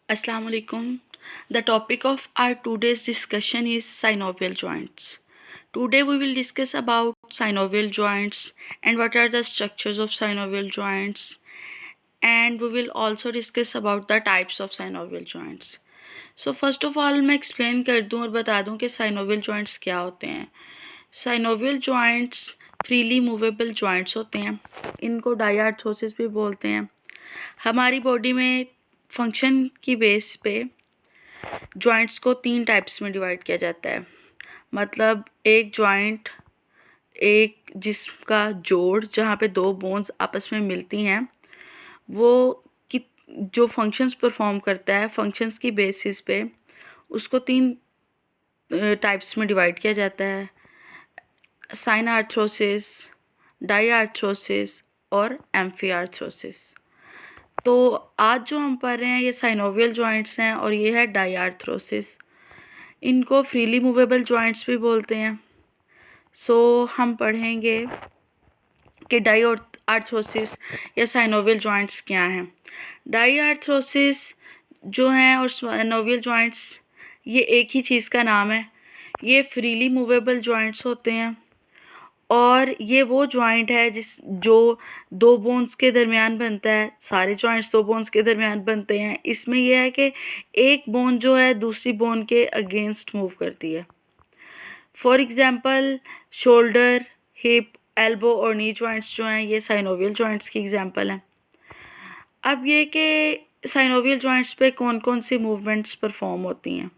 Assalamu alaikum. The topic of our today's discussion is synovial joints. Today we will discuss about synovial joints and what are the structures of synovial joints, and we will also discuss about the types of synovial joints. So first of all मैं explain कर दूं और बता दूं कि synovial joints क्या होते हैं. Synovial joints freely movable joints होते हैं. इनको डायआर्थरोसिस भी बोलते हैं. हमारी बॉडी में फंक्शन की बेस पे जॉइंट्स को 3 टाइप्स में डिवाइड किया जाता है. मतलब एक जॉइंट, एक जिसका जोड़ जहाँ पे 2 बोन्स आपस में मिलती हैं, वो कि जो फंक्शंस परफॉर्म करता है, फंक्शंस की बेसिस पे उसको 3 टाइप्स में डिवाइड किया जाता है. साइनआर्थरोसिस, डायआर्थरोसिस और एम्फीआर्थरोसिस. तो आज जो हम पढ़ रहे हैं ये साइनोवियल जॉइंट्स हैं और ये है डायआर्थरोसिस. इनको फ्रीली मूवेबल जॉइंट्स भी बोलते हैं. सो हम पढ़ेंगे कि डायआर्थरोसिस या साइनोवियल जॉइंट्स क्या हैं. डायआर्थरोसिस जो हैं और साइनोवियल जॉइंट्स ये एक ही चीज़ का नाम है. ये फ्रीली मूवेबल जॉइंट्स होते हैं और ये वो जॉइंट है जो 2 बोन्स के दरमियान बनता है. सारे जॉइंट्स 2 बोन्स के दरमियान बनते हैं. इसमें यह है कि एक बोन जो है दूसरी बोन के अगेंस्ट मूव करती है. For example shoulder, hip, elbow और नी जॉइंट्स जो हैं ये साइनोवियल जॉइंट्स की एग्जांपल हैं. अब ये कि साइनोवियल जॉइंट्स पे कौन कौन सी मूवमेंट्स परफॉर्म होती हैं.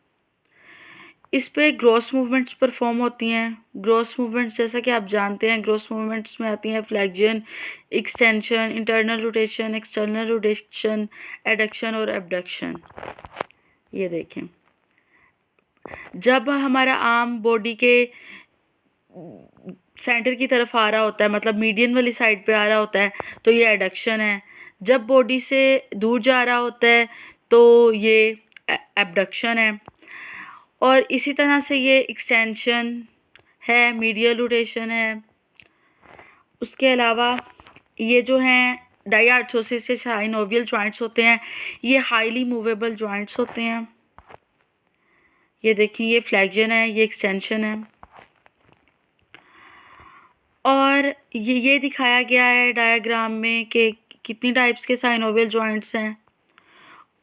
इस पे ग्रॉस मूवमेंट्स परफॉर्म होती हैं. ग्रॉस मूवमेंट्स जैसा कि आप जानते हैं, ग्रॉस मूवमेंट्स में आती हैं flexion, extension, internal rotation, external rotation, adduction और एबडक्शन. ये देखें, जब हमारा आर्म बॉडी के सेंटर की तरफ आ रहा होता है, मतलब मीडियन वाली साइड पे आ रहा होता है, तो ये एडक्शन है. जब बॉडी से दूर जा रहा होता है तो ये एबडक्शन है. और इसी तरह से ये एक्सटेंशन है, मीडियल रोटेशन है. उसके अलावा ये जो हैं डायआर्थरोसिस से साइनोवियल जॉइंट्स होते हैं, ये हाईली मूवेबल जॉइंट्स होते हैं. ये देखिए, ये फ्लेक्शन है, ये एक्सटेंशन है. और ये दिखाया गया है डायग्राम में कि कितनी टाइप्स के साइनोवियल जॉइंट्स हैं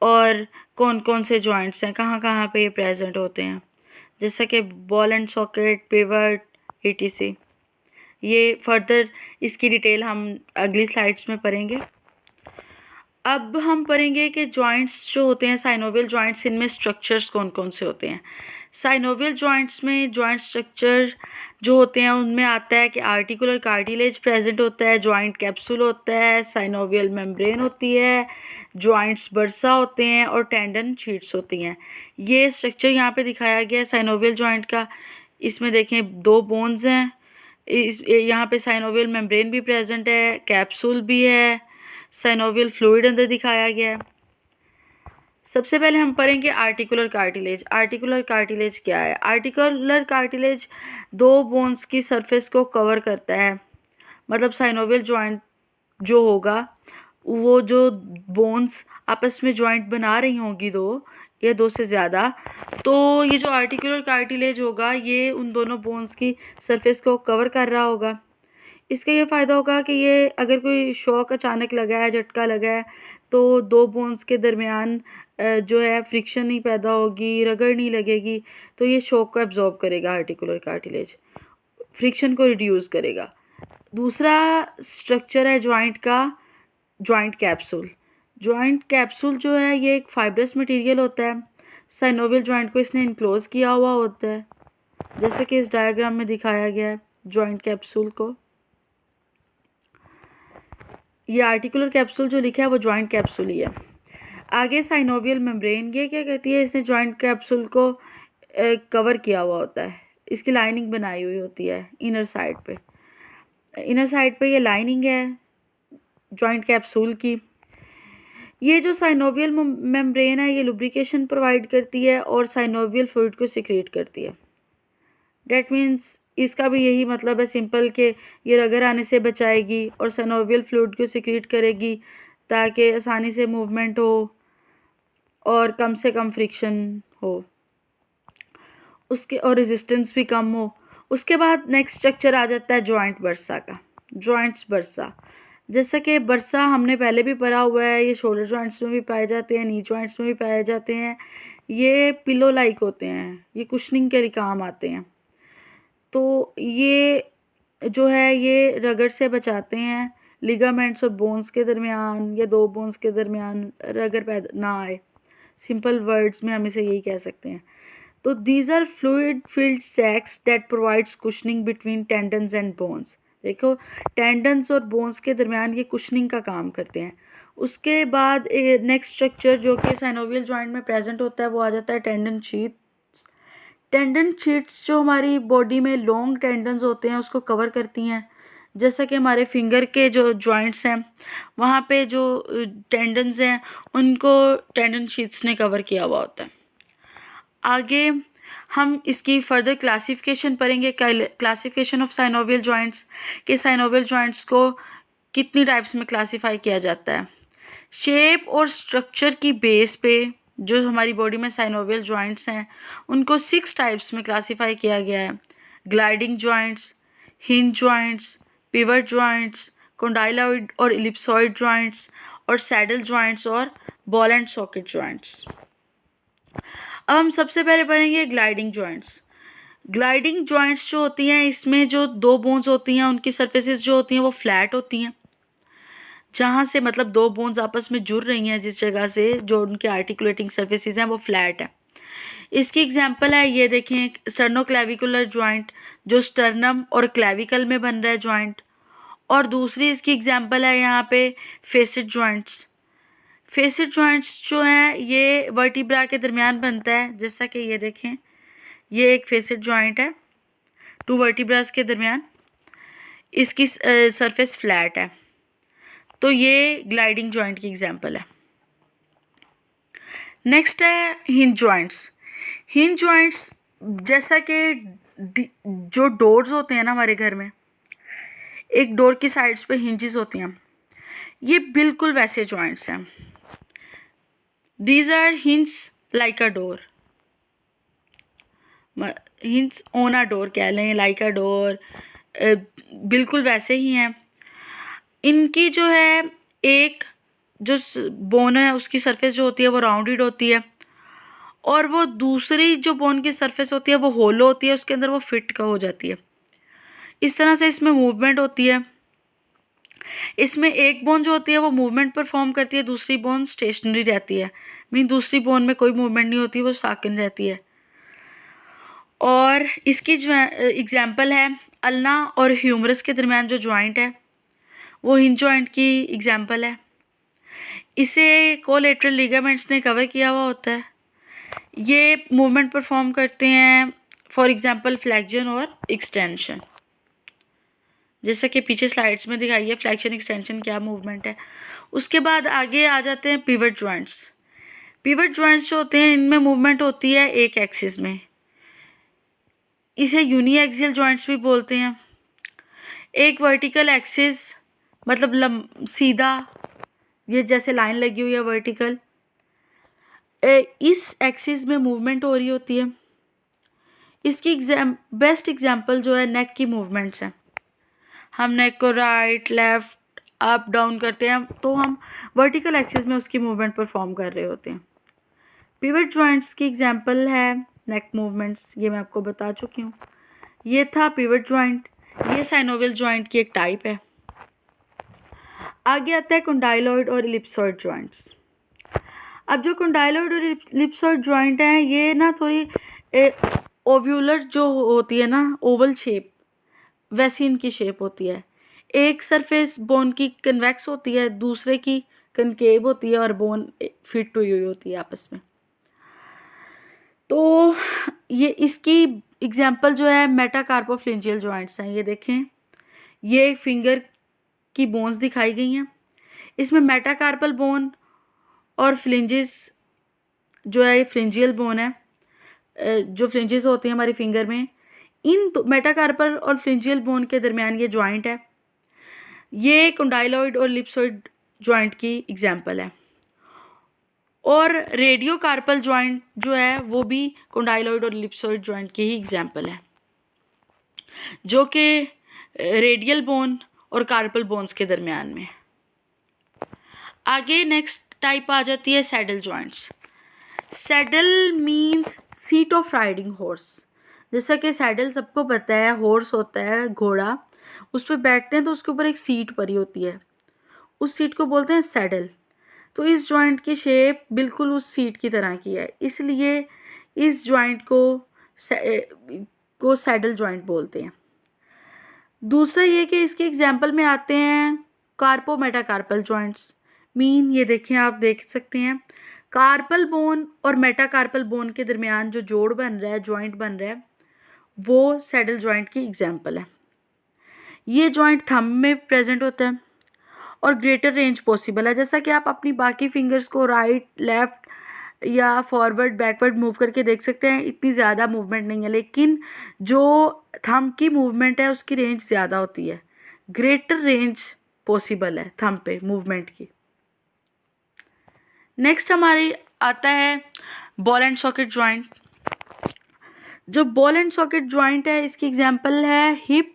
और कौन कौन से जॉइंट्स हैं, कहाँ कहाँ पे ये प्रेजेंट होते हैं. जैसा कि ball and socket, pivot, etc. ये फर्दर इसकी डिटेल हम अगली स्लाइड्स में पढ़ेंगे. अब हम पढ़ेंगे कि जॉइंट्स जो होते हैं साइनोवियल जॉइंट्स, इनमें स्ट्रक्चर्स कौन कौन से होते हैं. साइनोवियल जॉइंट्स में जॉइंट स्ट्रक्चर जो होते हैं उनमें आता है कि आर्टिकुलर कार्टिलेज प्रेजेंट होता है, जॉइंट कैप्सूल होता है, साइनोवियल मेम्ब्रेन होती है, जॉइंट्स बर्सा होते हैं और टेंडन शीट्स होती हैं. ये स्ट्रक्चर यहाँ पे दिखाया गया है साइनोवियल जॉइंट का. इसमें देखें 2 बोन्स हैं. यहाँ पे साइनोवियल मेम्ब्रेन भी प्रेजेंट है, कैप्सूल भी है, साइनोवियल फ्लूइड अंदर दिखाया गया है. सबसे पहले हम पढ़ेंगे आर्टिकुलर कार्टिलेज. आर्टिकुलर कार्टिलेज क्या है. आर्टिकुलर कार्टिलेज 2 बोन्स की सरफेस को कवर करता है. मतलब साइनोवियल जॉइंट जो होगा, वो जो बोन्स आपस में जॉइंट बना रही होंगी 2 या 2 से ज़्यादा, तो ये जो आर्टिकुलर कार्टिलेज होगा ये उन दोनों बोन्स की सरफेस को कवर कर रहा होगा. इसका ये फ़ायदा होगा कि ये अगर कोई शॉक अचानक लगा है, झटका लगा है, तो 2 बोन्स के दरमियान जो है फ्रिक्शन नहीं पैदा होगी, रगड़ नहीं लगेगी, तो ये शॉक को एब्जॉर्ब करेगा. आर्टिकुलर कार्टिलेज फ्रिक्शन को रिड्यूस करेगा. दूसरा स्ट्रक्चर है जॉइंट का, जॉइंट कैप्सूल. जॉइंट कैप्सूल जो है ये एक फाइब्रस मटेरियल होता है. साइनोवियल जॉइंट को इसने इनक्लोज किया हुआ होता है, जैसे कि इस डायग्राम में दिखाया गया है जॉइंट कैप्सूल को. ये आर्टिकुलर कैप्सूल जो लिखा है वो जॉइंट कैप्सूल ही है. आगे साइनोवियल मेम्ब्रेन, ये क्या कहती है, इसने जॉइंट कैप्सूल को कवर किया हुआ होता है. इसकी लाइनिंग बनाई हुई होती है इनर साइड पे. इनर साइड पे ये लाइनिंग है जॉइंट कैप्सूल की. ये जो साइनोवियल मेम्ब्रेन है ये लुब्रिकेशन प्रोवाइड करती है और साइनोवियल फ्लूइड को सिक्रेट करती है. डेट मीन्स इसका भी यही मतलब है सिंपल कि ये रगड़ आने से बचाएगी और साइनोवियल फ्लूइड को सिक्रेट करेगी ताकि आसानी से मूवमेंट हो और कम से कम फ्रिक्शन हो उसके, और रेजिस्टेंस भी कम हो। उसके बाद नेक्स्ट स्ट्रक्चर आ जाता है जॉइंट बर्सा का। जॉइंट्स बर्सा, जैसा कि बर्सा हमने पहले भी पढ़ा हुआ है, ये शोल्डर जॉइंट्स में भी पाए जाते हैं, नी जॉइंट्स में भी पाए जाते हैं। ये पिलो लाइक होते हैं, ये कुशनिंग के काम आते हैं। तो ये जो है ये रगड़ से बचाते हैं, लिगामेंट्स और बोन्स के दरमियान या दो बोन्स के दरमियान रगड़ पैदा ना आए। सिंपल वर्ड्स में हम इसे यही कह सकते हैं। तो these are fluid filled sacs that provides cushioning between tendons and bones। देखो टेंडन्स और बोन्स के दरमियान ये कुशनिंग का काम करते हैं। उसके बाद नेक्स्ट स्ट्रक्चर जो कि साइनोवियल जॉइंट में प्रेजेंट होता है वो आ जाता है टेंडन शीट्स। टेंडन शीट्स जो हमारी बॉडी में लॉन्ग टेंडन्स होते हैं उसको कवर करती हैं। जैसा कि हमारे फिंगर के जो जॉइंट्स हैं वहाँ पे जो टेंडन्स हैं उनको टेंडन शीट्स ने कवर किया हुआ होता है। आगे हम इसकी फर्दर क्लासिफिकेशन पढ़ेंगे, क्लासिफिकेशन ऑफ साइनोवियल जॉइंट्स, के साइनोवियल जॉइंट्स को कितनी टाइप्स में क्लासिफाई किया जाता है। शेप और स्ट्रक्चर की बेस पे जो हमारी बॉडी में साइनोवियल जॉइंट्स हैं उनको 6 टाइप्स में क्लासिफाई किया गया है। Gliding joints, hinge joints, pivot joints, condyloid और इलिप्सॉइड जॉइंट्स, और सैडल जॉइंट्स और बॉल एंड सॉकेट जॉइंट्स। अब हम सबसे पहले पढ़ेंगे ग्लाइडिंग जॉइंट्स। ग्लाइडिंग जॉइंट्स जो होती हैं इसमें जो दो बोन्स होती हैं उनकी सरफेसेस जो होती हैं वो फ्लैट होती हैं, जहाँ से मतलब दो बोन्स आपस में जुड़ रही हैं जिस जगह से, जो उनके आर्टिकुलेटिंग सरफेसेस हैं वो फ्लैट है। इसकी एग्जांपल है, ये देखें, स्टर्नोक्लेविकुलर जॉइंट जो स्टर्नम और क्लेविकल में बन रहा है जॉइंट। और दूसरी इसकी एग्जांपल है यहाँ पे फेसिड जॉइंट्स। फेसिड जॉइंट्स जो हैं ये वर्टिब्रा के दरमियान बनता है, जैसा कि ये देखें, ये एक फेसिड जॉइंट है, 2 वर्टिब्रास के दरमियान, इसकी सरफेस फ्लैट है। तो ये ग्लाइडिंग जॉइंट की एग्जांपल है। नेक्स्ट है हिंज जॉइंट्स। हिंज जॉइंट्स जैसा कि जो डोर्स होते हैं ना हमारे घर में, एक डोर की साइड्स पे हिंजेस होती हैं, ये बिल्कुल वैसे जॉइंट्स हैं। These are hinges like a door, hinges on a door कह लें, like a door, बिल्कुल वैसे ही हैं। इनकी जो है एक जो बोन है उसकी सरफेस जो होती है वो राउंडेड होती है, और वो दूसरी जो बोन की सरफेस होती है वो होलो होती है, उसके अंदर वो फिट का हो जाती है। इस तरह से इसमें मूवमेंट होती है। इसमें एक बोन जो होती है वो मूवमेंट परफॉर्म करती है, दूसरी बोन स्टेशनरी रहती है, मीन दूसरी बोन में कोई मूवमेंट नहीं होती, वो साकिन रहती है। और इसकी जो एग्जांपल है अल्ना और ह्यूमरस के दरमियान जो जॉइंट है वो हिंज जॉइंट की एग्जांपल है। इसे कोलेटरल लिगामेंट्स ने कवर किया हुआ होता है। ये मूवमेंट परफॉर्म करते हैं, फॉर एग्जांपल फ्लेक्शन और एक्सटेंशन, जैसा कि पीछे स्लाइड्स में दिखाई है फ्लेक्शन एक्सटेंशन क्या मूवमेंट है। उसके बाद आगे आ जाते हैं पिवट जॉइंट्स। पिवट जॉइंट्स जो होते हैं इनमें मूवमेंट होती है एक एक्सिस में, इसे यूनी एक्सियल जॉइंट्स भी बोलते हैं। एक वर्टिकल एक्सिस मतलब सीधा, ये जैसे लाइन लगी हुई है वर्टिकल, इस एक्सिस में मूवमेंट हो रही होती है। इसकी बेस्ट एग्जांपल जो है नेक की मूवमेंट्स हैं। हम नेक को राइट लेफ्ट अप डाउन करते हैं तो हम वर्टिकल एक्सिस में उसकी मूवमेंट परफॉर्म कर रहे होते हैं। पिवट जॉइंट्स की एग्जांपल है नेक मूवमेंट्स, ये मैं आपको बता चुकी हूँ। ये था पिवट जॉइंट, ये साइनोवियल जॉइंट की एक टाइप है। आगे आता है कॉन्डाइलॉइड और इलिप्सॉइड जॉइंट्स। अब जो कॉन्डाइलॉइड और इलिप्सॉइड जॉइंट है ये ना थोड़ी ओव्यूलर जो होती है ना, ओवल शेप, वैसी इनकी शेप होती है। एक सरफेस बोन की कन्वेक्स होती है, दूसरे की कनकेव होती है, और बोन फिट हुई होती है आपस में। तो ये इसकी एग्जांपल जो है मेटाकार्पोफ्लिंजियल जॉइंट्स हैं। ये देखें, ये फिंगर की बोन्स दिखाई गई हैं, इसमें मेटाकार्पल बोन और फ्लिंजेस जो है, ये फ्लिंजियल बोन है, जो फ्लिंजेस होती हैं हमारी फिंगर में, इन मेटाकार्पल और फ्लिंजियल बोन के दरमियान ये जॉइंट है। ये कॉन्डाइलॉइड और इलिप्सॉइड जॉइंट की एग्जांपल है। और रेडियो कार्पल जॉइंट जो है वो भी कॉन्डाइलॉइड और इलिप्सॉइड जॉइंट के ही एग्जाम्पल है, जो कि रेडियल बोन और कार्पल बोन्स के दरमियान में। आगे नेक्स्ट टाइप आ जाती है saddle joints. Saddle means seat of riding horse. जैसा कि सैडल सबको पता है, हॉर्स होता है घोड़ा, उस पर बैठते हैं तो उसके ऊपर एक सीट पड़ी होती है, उस सीट को बोलते हैं सैडल। तो इस जॉइंट की शेप बिल्कुल उस सीट की तरह की है, इसलिए इस जॉइंट को सैडल जॉइंट बोलते हैं। दूसरा ये कि इसके एग्जाम्पल में आते हैं कार्पो मेटाकार्पल जॉइंट्स। मीन ये देखें, आप देख सकते हैं कार्पल बोन और मेटाकार्पल बोन के दरमियान जो जोड़ बन रहा है, जॉइंट बन रहा है, वो सैडल जॉइंट की एग्जाम्पल है। ये जॉइंट थंब में प्रेजेंट होता है और ग्रेटर रेंज पॉसिबल है। जैसा कि आप अपनी बाकी फिंगर्स को राइट लेफ्ट या फॉरवर्ड बैकवर्ड मूव करके देख सकते हैं, इतनी ज़्यादा मूवमेंट नहीं है, लेकिन जो थंब की मूवमेंट है उसकी रेंज ज़्यादा होती है, ग्रेटर रेंज पॉसिबल है थंब पे मूवमेंट की। नेक्स्ट हमारी आता है बॉल एंड सॉकेट जॉइंट। जो बॉल एंड सॉकेट जॉइंट है इसकी एग्जांपल है हिप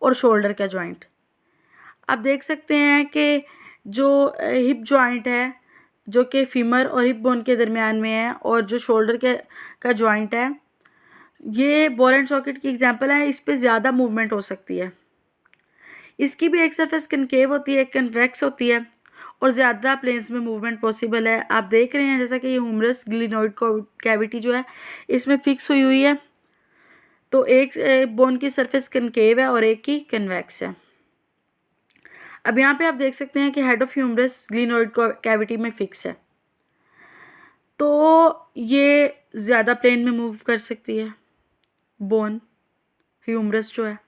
और शोल्डर का जॉइंट। आप देख सकते हैं कि जो हिप जॉइंट है जो कि फीमर और हिप बोन के दरमियान में है, और जो शोल्डर का जॉइंट है ये बॉल एंड सॉकेट की एग्जांपल है। इस पे ज़्यादा मूवमेंट हो सकती है। इसकी भी एक सरफेस कनकेव होती है, एक कन्वेक्स होती है, और ज़्यादा प्लेन्स में मूवमेंट पॉसिबल है। आप देख रहे हैं जैसा कि ये ह्यूमरस ग्लिनोइड कैविटी जो है इसमें फिक्स हुई हुई है, तो एक बोन की सरफेस कनकेव है और एक की कन्वेक्स है। अब यहाँ पे आप देख सकते हैं कि head of humerus glenoid cavity में फिक्स है, तो ये ज़्यादा प्लेन में मूव कर सकती है बोन, ह्यूमरस जो है।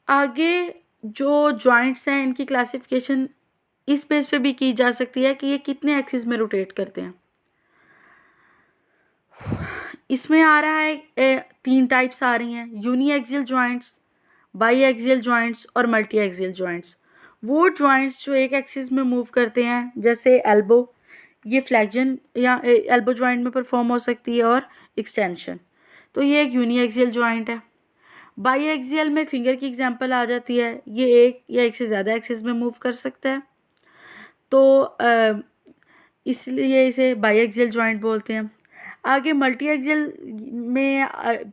आगे जो जॉइंट्स हैं इनकी क्लासिफिकेशन इस बेस पे भी की जा सकती है कि ये कितने एक्सिस में रोटेट करते हैं। इसमें आ रहा है 3 टाइप्स आ रही हैं, uniaxial joints, biaxial joints और मल्टी एक्सियल जॉइंट्स। वो जॉइंट्स जो एक एक्सिस में मूव करते हैं, जैसे एल्बो, ये फ्लेक्जन या एल्बो जॉइंट में परफॉर्म हो सकती है, और एक्सटेंशन, तो ये एक यूनी एक्सियल जॉइंट है। बाई एक्सियल में फिंगर की एग्जांपल आ जाती है, ये एक या एक से ज़्यादा एक्सिस में मूव कर सकता है, तो इसलिए इसे बाई एक्सियल जॉइंट बोलते हैं। आगे मल्टी एक्सियल में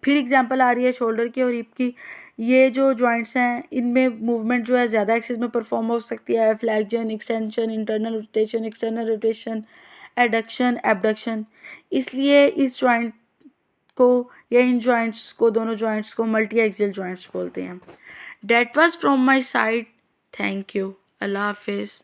फिर एग्जांपल आ रही है शोल्डर की और हिप की। ये जो जॉइंट्स हैं इनमें मूवमेंट जो है ज़्यादा एक्सिस में परफॉर्म हो सकती है, flexion, extension, internal rotation, external rotation, adduction, abduction. इसलिए इस जॉइंट को या इन जॉइंट्स को, दोनों जॉइंट्स को मल्टी एक्सियल जॉइंट्स बोलते हैं। That was from my side. Thank you. Allah Hafiz.